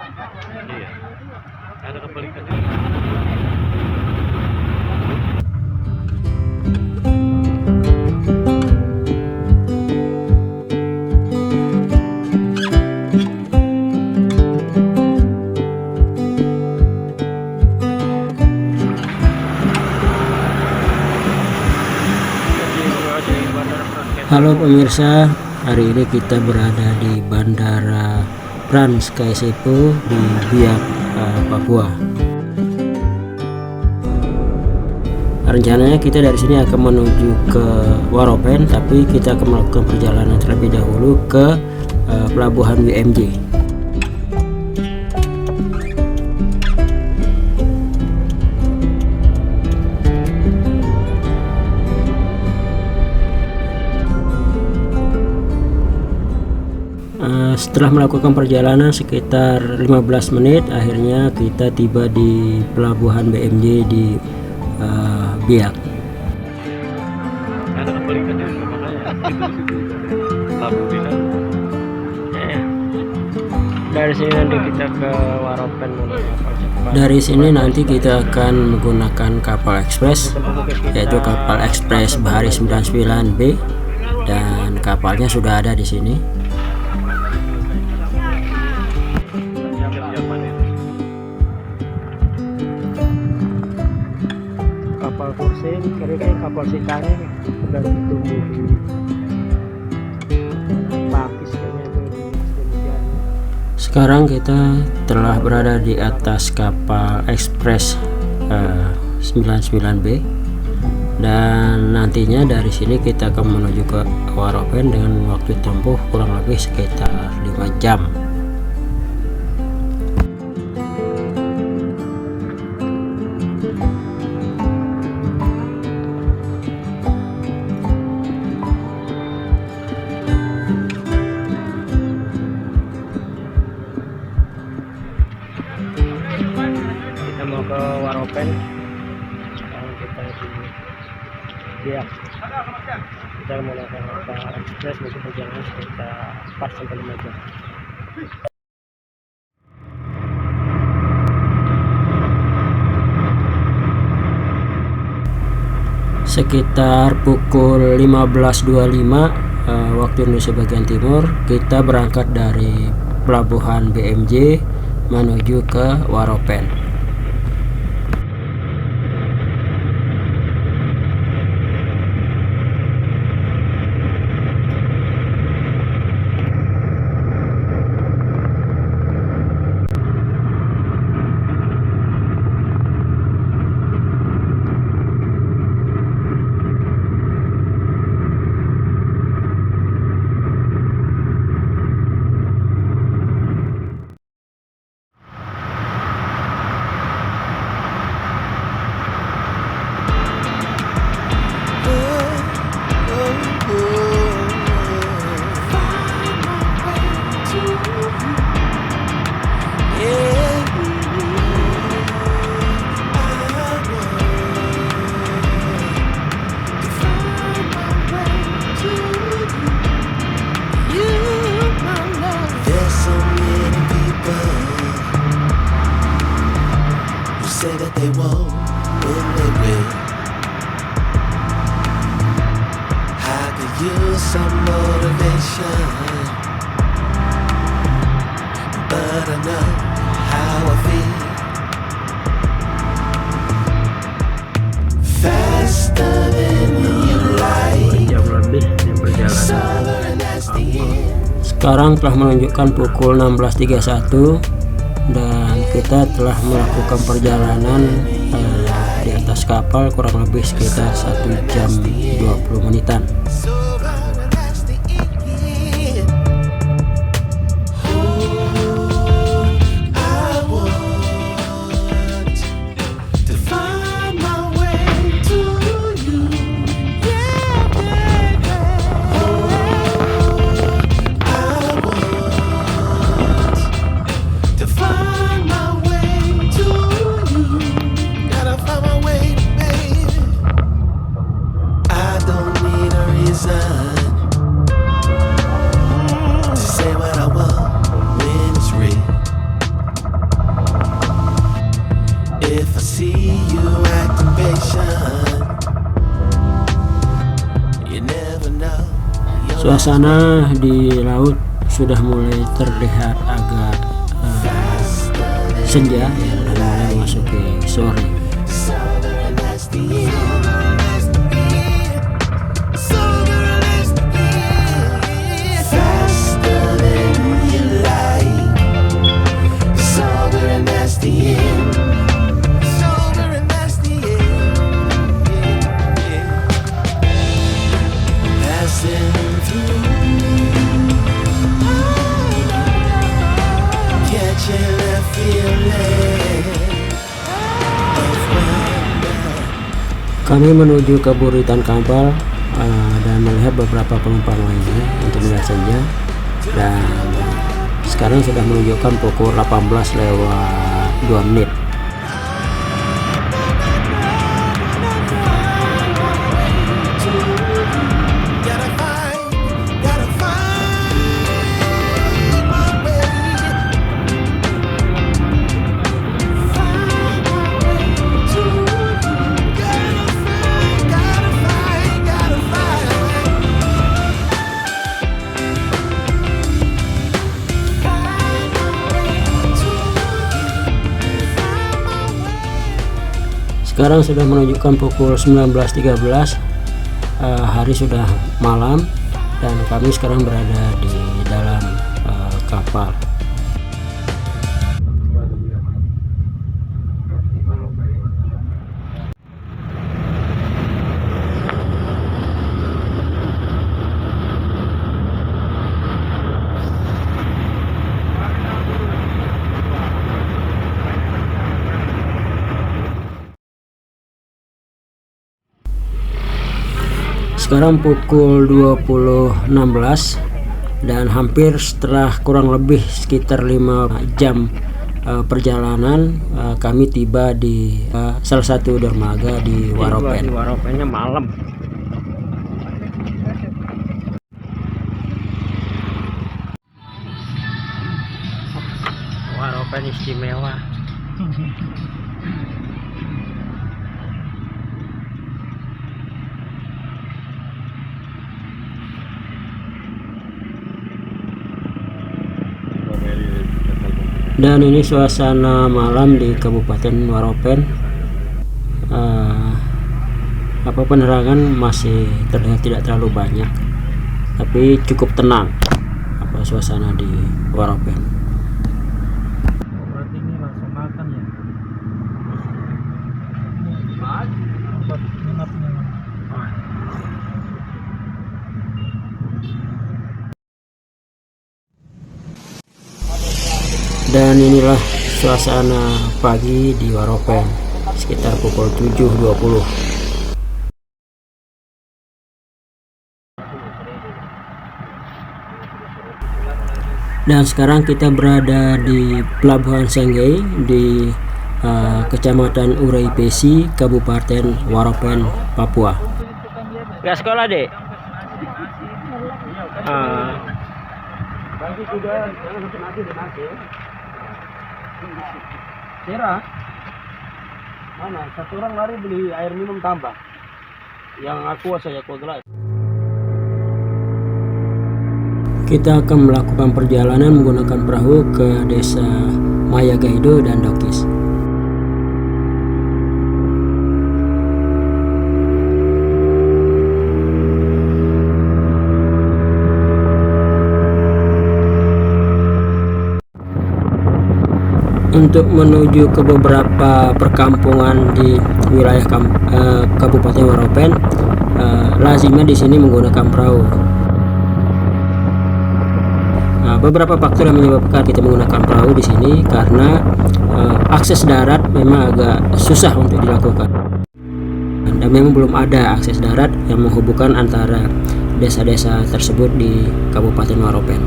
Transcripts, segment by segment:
Iya, ada kebalikannya. Halo pemirsa, hari ini kita berada di Bandara Frans Kaisiepo di Biak, Papua. Rencananya kita dari sini akan menuju ke Waropen, tapi kita akan melakukan perjalanan terlebih dahulu ke pelabuhan WMJ. Setelah melakukan perjalanan sekitar 15 menit, akhirnya kita tiba di pelabuhan BMJ di Biak. Ada kebalikannya, makanya Dari sini nanti kita ke Waropen. Dari sini nanti kita akan menggunakan kapal ekspres, yaitu kapal ekspres Bahari 99B, dan kapalnya sudah ada di sini. Kapal kursin, kira-kira kapal sitanya udah ditunggu di Pakis kayaknya itu. Sekarang kita telah berada di atas kapal ekspres 99B, dan nantinya dari sini kita akan menuju ke Waropen dengan waktu tempuh kurang lebih sekitar 5 jam. Kita mau ke Waropen, sekarang kita di Biak. Kita menggunakan kapal ekspres untuk perjalanan sekitar 4-5 jam. Sekitar pukul 15.25 waktu Indonesia bagian timur, kita berangkat dari pelabuhan BMJ menuju ke Waropen. Say that they won't when they will. I could use some motivation, but I know how I feel. Faster than you like. Jam lebih di perjalanan. Sekarang telah menunjukkan pukul 16.31 dan kita telah melakukan perjalanan di atas kapal kurang lebih sekitar 1 jam 20 menitan. I don't need a reason. Suasana di laut sudah mulai terlihat agak senja ya, dan mulai memasuki sore. Kami menuju ke Buritan Kapal dan melihat beberapa penumpang lainnya untuk melihat senja, dan sekarang sudah menunjukkan pukul 18:02. Sekarang sudah menunjukkan pukul 19.13, hari sudah malam, dan kami sekarang berada di dalam kapal. Sekarang pukul 20.16 dan hampir setelah kurang lebih sekitar 5 jam perjalanan, kami tiba di salah satu dermaga di Waropen. Waropennya malam. Waropen istimewa. Dan ini suasana malam di Kabupaten Waropen. Penerangan masih terlihat tidak terlalu banyak, tapi cukup tenang suasana di Waropen. Berarti ini langsung makan ya? Dan inilah suasana pagi di Waropen sekitar pukul 7.20. Dan sekarang kita berada di Pelabuhan Senggei di Kecamatan Urai Pesi, Kabupaten Waropen, Papua. Gak sekolah deh? Bagi juga jangan sampai nanti Sera mana satu orang lari beli air minum tambah yang aqua saya gelas. Kita akan melakukan perjalanan menggunakan perahu ke desa Mayagaido dan Dokis. Untuk menuju ke beberapa perkampungan di wilayah Kabupaten Waropen, lazimnya di sini menggunakan perahu. Beberapa faktor yang menyebabkan kita menggunakan perahu di sini karena akses darat memang agak susah untuk dilakukan, dan memang belum ada akses darat yang menghubungkan antara desa-desa tersebut di Kabupaten Waropen.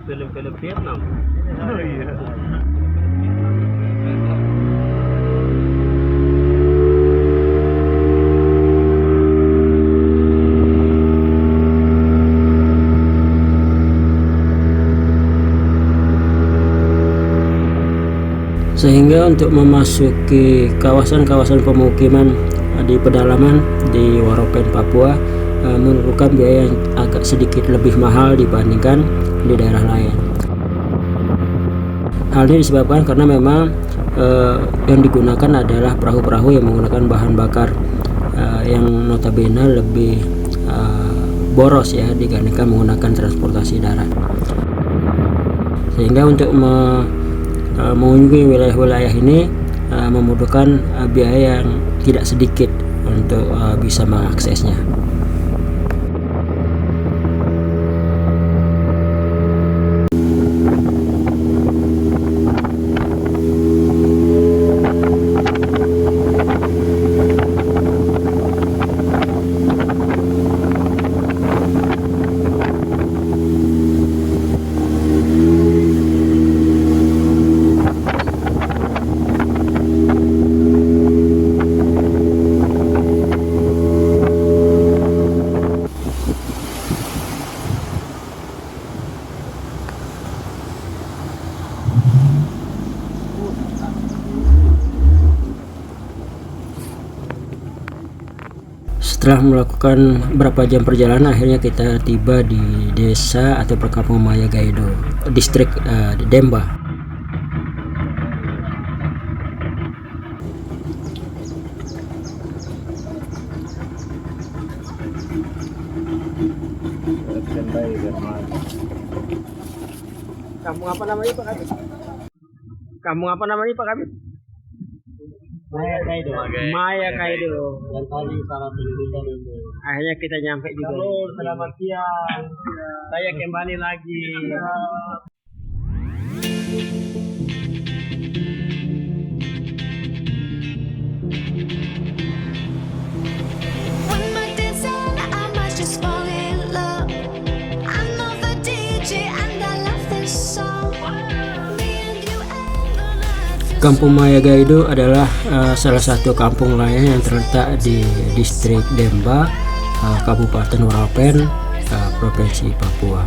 Film-film Vietnam. Oh iya. Sehingga untuk memasuki kawasan-kawasan pemukiman di pedalaman di Waropen, Papua memerlukan biaya yang agak sedikit lebih mahal dibandingkan di daerah lain. Hal ini disebabkan karena memang yang digunakan adalah perahu-perahu yang menggunakan bahan bakar yang notabene lebih boros ya dibandingkan menggunakan transportasi darat. Sehingga untuk mengunjungi wilayah-wilayah ini membutuhkan biaya yang tidak sedikit untuk bisa mengaksesnya. Setelah melakukan beberapa jam perjalanan, akhirnya kita tiba di desa atau perkampungan Maya Gaido, distrik Demba. Kampung apa namanya Pak Kabit? Kampung apa namanya Pak Kabit? Maya Gaido. Maya Kaido. Yang tadi salah tulisan itu. Akhirnya kita nyampe juga. Halo, selamat siang. Saya kembali lagi. When my dad's on, I must just fall in love. I know the DJ and I love this song. Me and you and the night. Kampung Maya Gaido adalah salah satu kampung nelayan yang terletak di distrik Demba, Kabupaten Waropen, Provinsi Papua.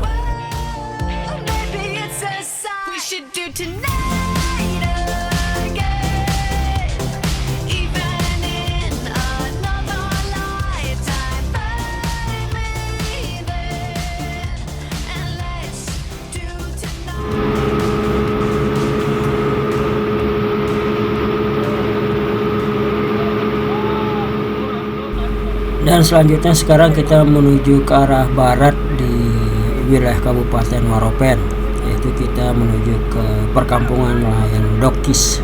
Maybe it's a sign we should do tonight again. Even in another lifetime, find me there. And let's do tonight. Dan selanjutnya sekarang kita menuju ke arah barat di wilayah Kabupaten Waropen, yaitu kita menuju ke perkampungan nelayan Dokis.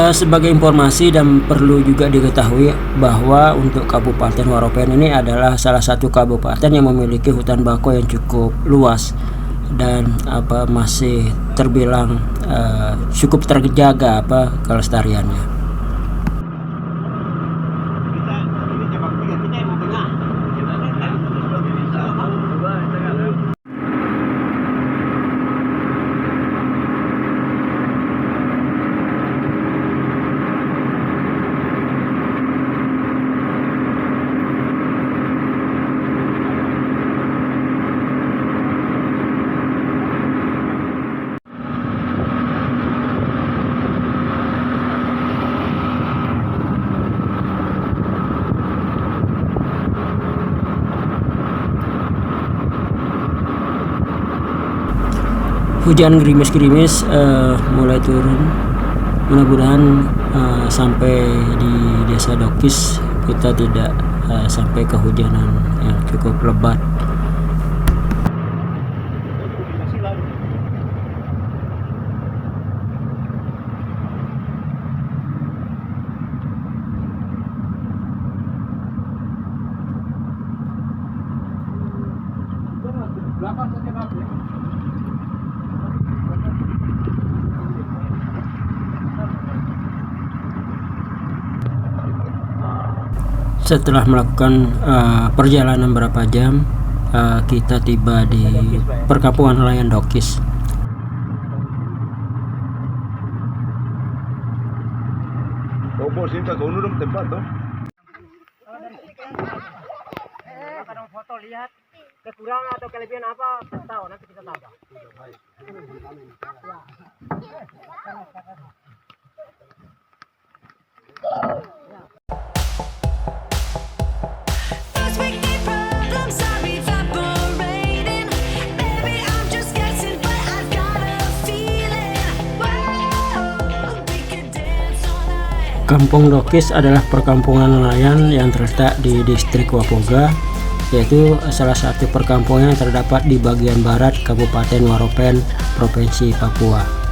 Sebagai informasi dan perlu juga diketahui bahwa untuk Kabupaten Waropen ini adalah salah satu kabupaten yang memiliki hutan bakau yang cukup luas dan masih terbilang cukup terjaga kelestariannya. Hujan gerimis-gerimis mulai turun. Mudah-mudahan sampai di desa Dokis kita tidak sampai kehujanan yang cukup lebat. Setelah melakukan perjalanan berapa jam, kita tiba di perkampungan nelayan Dokis. lihat kekurangan atau kelebihan apa, tahu nanti kita tambah. Those wicked problems are evaporating. Maybe I'm just guessing, but I've got a feeling. Whoa, we could dance all night. Kampung Dokis adalah perkampungan nelayan yang terletak di distrik Wapoga, yaitu salah satu perkampungan yang terdapat di bagian barat Kabupaten Waropen, Provinsi Papua.